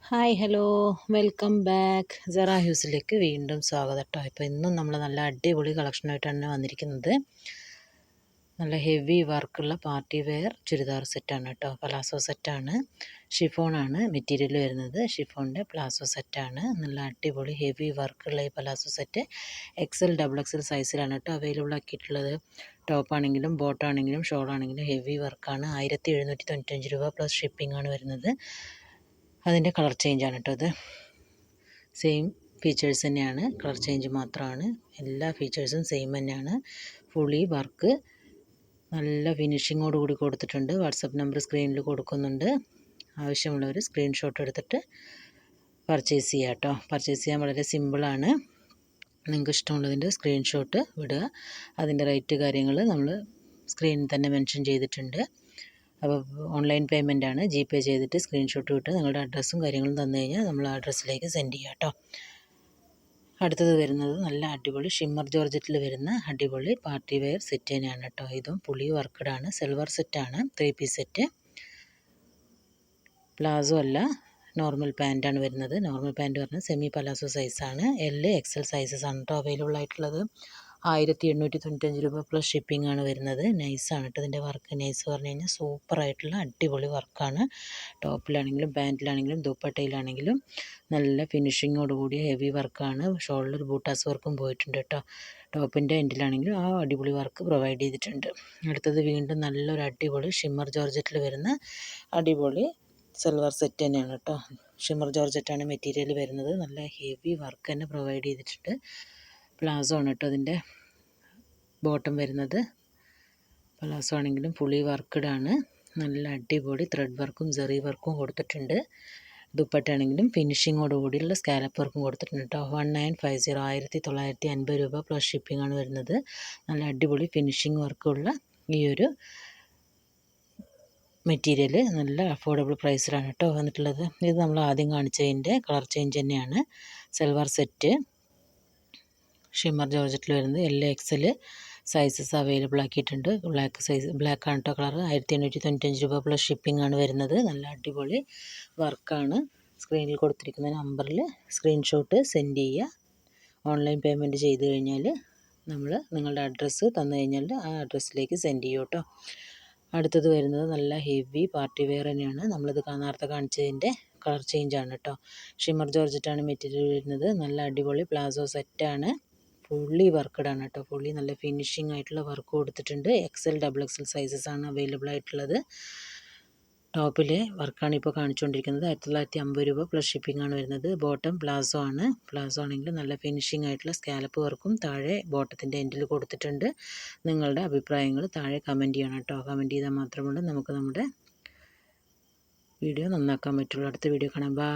Hi hello welcome back Sara ഹ്യൂസിലേക്ക് വീണ്ടും സ്വാഗതം കേട്ടോ. ഇപ്പോൾ ഇന്നും നമ്മൾ നല്ല അടിപൊളി കളക്ഷനായിട്ടാണ് വന്നിരിക്കുന്നത്. നല്ല ഹെവി വർക്കുള്ള പാർട്ടി വെയർ ചുരിദാർ സെറ്റാണ് കേട്ടോ. പലാസോ സെറ്റാണ്, ഷിഫോണാണ് മെറ്റീരിയൽ വരുന്നത്. ഷിഫോണിൻ്റെ പ്ലാസോ സെറ്റാണ്. നല്ല അടിപൊളി ഹെവി വർക്കുള്ള ഈ പലാസോ സെറ്റ് XL, XXL സൈസിലാണ് കേട്ടോ അവൈലബിൾ ആക്കിയിട്ടുള്ളത്. ടോപ്പാണെങ്കിലും ബോട്ടാണെങ്കിലും ഷോളാണെങ്കിലും ഹെവി വർക്കാണ്. 1795 രൂപ പ്ലസ് ഷിപ്പിംഗ് ആണ് വരുന്നത്. അതിൻ്റെ കളർ ചേഞ്ചാണ് കേട്ടോ. ഇത് സെയിം ഫീച്ചേഴ്സ് തന്നെയാണ്, കളർ ചേഞ്ച് മാത്രമാണ്. എല്ലാ ഫീച്ചേഴ്സും സെയിം തന്നെയാണ്. ഫുള്ളി വർക്ക് നല്ല ഫിനിഷിങ്ങോട് കൂടി കൊടുത്തിട്ടുണ്ട്. വാട്സപ്പ് നമ്പർ സ്ക്രീനിൽ കൊടുക്കുന്നുണ്ട്. ആവശ്യമുള്ളവർ സ്ക്രീൻഷോട്ട് എടുത്തിട്ട് പർച്ചേസ് ചെയ്യുക കേട്ടോ. പർച്ചേസ് ചെയ്യാൻ വളരെ സിമ്പിളാണ്. നിങ്ങൾക്ക് ഇഷ്ടമുള്ളതിൻ്റെ സ്ക്രീൻഷോട്ട് വിടുക. അതിൻ്റെ റേറ്റ് കാര്യങ്ങൾ നമ്മൾ സ്ക്രീനിൽ തന്നെ മെൻഷൻ ചെയ്തിട്ടുണ്ട്. അപ്പോൾ ഓൺലൈൻ പേയ്മെൻറ്റാണ്. GPay ചെയ്തിട്ട് സ്ക്രീൻഷോട്ട് വിട്ട് നിങ്ങളുടെ അഡ്രസ്സും കാര്യങ്ങളും തന്നു കഴിഞ്ഞാൽ നമ്മൾ ആ അഡ്രസ്സിലേക്ക് സെൻഡ് ചെയ്യാം കേട്ടോ. അടുത്തത് വരുന്നത് നല്ല അടിപൊളി ഷിമ്മർ ജോർജറ്റിൽ വരുന്ന അടിപൊളി പാർട്ടി വെയർ സെറ്റ് തന്നെയാണ് കേട്ടോ. ഇതും പുളി വർക്കഡാണ്, സിൽവർ സെറ്റാണ്, 3 പീസ് സെറ്റ്. പ്ലാസോ അല്ല, നോർമൽ പാൻറ്റാണ് വരുന്നത്. നോർമൽ പാൻറ്റ് പറഞ്ഞാൽ സെമി പലാസോ സൈസാണ്. XL സൈസസ് ആണ് കേട്ടോ അവൈലബിൾ ആയിട്ടുള്ളത്. 1895 രൂപ പ്ലസ് ഷിപ്പിംഗ് ആണ് വരുന്നത്. നൈസാണ് കേട്ടോ ഇതിൻ്റെ വർക്ക്. നൈസ് പറഞ്ഞു കഴിഞ്ഞാൽ സൂപ്പറായിട്ടുള്ള അടിപൊളി വർക്കാണ്. ടോപ്പിലാണെങ്കിലും പാൻറ്റിലാണെങ്കിലും ദുപ്പട്ടയിലാണെങ്കിലും നല്ല ഫിനിഷിങ്ങോട് കൂടിയ ഹെവി വർക്കാണ്. ഷോൾഡർ ബൂട്ടാസ് വർക്കും പോയിട്ടുണ്ട് കേട്ടോ. ടോപ്പിൻ്റെ എൻഡിലാണെങ്കിലും ആ അടിപൊളി വർക്ക് പ്രൊവൈഡ് ചെയ്തിട്ടുണ്ട്. അടുത്തത് വീണ്ടും നല്ലൊരു അടിപൊളി ഷിമ്മർ ജോർജറ്റിൽ വരുന്ന അടിപൊളി സിൽവർ സെറ്റ് തന്നെയാണ് കേട്ടോ. ഷിമ്മർ ജോർജറ്റാണ് മെറ്റീരിയൽ വരുന്നത്. നല്ല ഹെവി വർക്ക് തന്നെ പ്രൊവൈഡ് ചെയ്തിട്ടുണ്ട്. പ്ലാസോ ആണ് കേട്ടോ അതിൻ്റെ ബോട്ടം വരുന്നത്. പ്ലാസോ ആണെങ്കിലും ഫുള്ളി വർക്ക്ഡാണ്. നല്ല അടിപൊളി ത്രെഡ് വർക്കും ജെറി വർക്കും കൊടുത്തിട്ടുണ്ട്. ദുപ്പട്ടയാണെങ്കിലും ഫിനിഷിങ്ങോട് കൂടിയുള്ള സ്കാലപ്പ് വർക്കും കൊടുത്തിട്ടുണ്ട് കേട്ടോ. 1950 1950 രൂപ പ്ലസ് ഷിപ്പിംഗ് ആണ് വരുന്നത്. നല്ല അടിപൊളി ഫിനിഷിങ് വർക്കുള്ള ഈ ഒരു മെറ്റീരിയൽ നല്ല അഫോർഡബിൾ പ്രൈസിലാണ് കേട്ടോ വന്നിട്ടുള്ളത്. ഇത് നമ്മൾ ആദ്യം കാണിച്ചതിൻ്റെ കളർ ചേഞ്ച് തന്നെയാണ്. സിൽവർ സെറ്റ് ഷിമ്മർ ജോർജറ്റിൽ വരുന്നത്. XL സൈസസ് അവൈലബിൾ ആക്കിയിട്ടുണ്ട്. ബ്ലാക്ക് സൈസ്, ബ്ലാക്ക് ആണ് കേട്ടോ കളർ. 1895 രൂപ പ്ലസ് ഷിപ്പിംഗ് ആണ് വരുന്നത്. നല്ല അടിപൊളി വർക്കാണ്. സ്ക്രീനിൽ കൊടുത്തിരിക്കുന്ന നമ്പറിൽ സ്ക്രീൻഷോട്ട് സെൻഡ് ചെയ്യുക. ഓൺലൈൻ പേയ്മെൻറ്റ് ചെയ്ത് കഴിഞ്ഞാൽ നമ്മൾ നിങ്ങളുടെ അഡ്രസ്സ് തന്നു കഴിഞ്ഞാൽ ആ അഡ്രസ്സിലേക്ക് സെൻഡ് ചെയ്യും കേട്ടോ. അടുത്തത് വരുന്നത് നല്ല ഹെവി പാർട്ടി വെയർ തന്നെയാണ്. നമ്മളിത് നേരത്തെ കാണിച്ചതിൻ്റെ കളർ ചേഞ്ചാണ് കേട്ടോ. ഷിമ്മർ ജോർജറ്റാണ് മെറ്റീരിയൽ വരുന്നത്. നല്ല അടിപൊളി പ്ലാസോ സെറ്റാണ്. ഫുള്ളി വർക്കഡാണ് കേട്ടോ. ഫുള്ളി നല്ല ഫിനിഷിംഗ് ആയിട്ടുള്ള വർക്ക് കൊടുത്തിട്ടുണ്ട്. XL, XXL സൈസസ് ആണ് അവൈലബിൾ ആയിട്ടുള്ളത്. ടോപ്പിലെ വർക്കാണ് ഇപ്പോൾ കാണിച്ചുകൊണ്ടിരിക്കുന്നത്. 1950 രൂപ പ്ലസ് ഷിപ്പിംഗ് ആണ് വരുന്നത്. ബോട്ടം പ്ലാസോ ആണ്. പ്ലാസോ ആണെങ്കിൽ നല്ല ഫിനിഷിംഗ് ആയിട്ടുള്ള സ്കാലപ്പ് വർക്കും താഴെ ബോട്ടത്തിൻ്റെ എൻഡിൽ കൊടുത്തിട്ടുണ്ട്. നിങ്ങളുടെ അഭിപ്രായങ്ങൾ താഴെ കമൻറ്റ് ചെയ്യണം കേട്ടോ. കമൻറ്റ് ചെയ്താൽ മാത്രമേ നമുക്ക് നമ്മുടെ വീഡിയോ നന്നാക്കാൻ പറ്റുള്ളൂ. അടുത്ത വീഡിയോ കാണാം. ബൈ.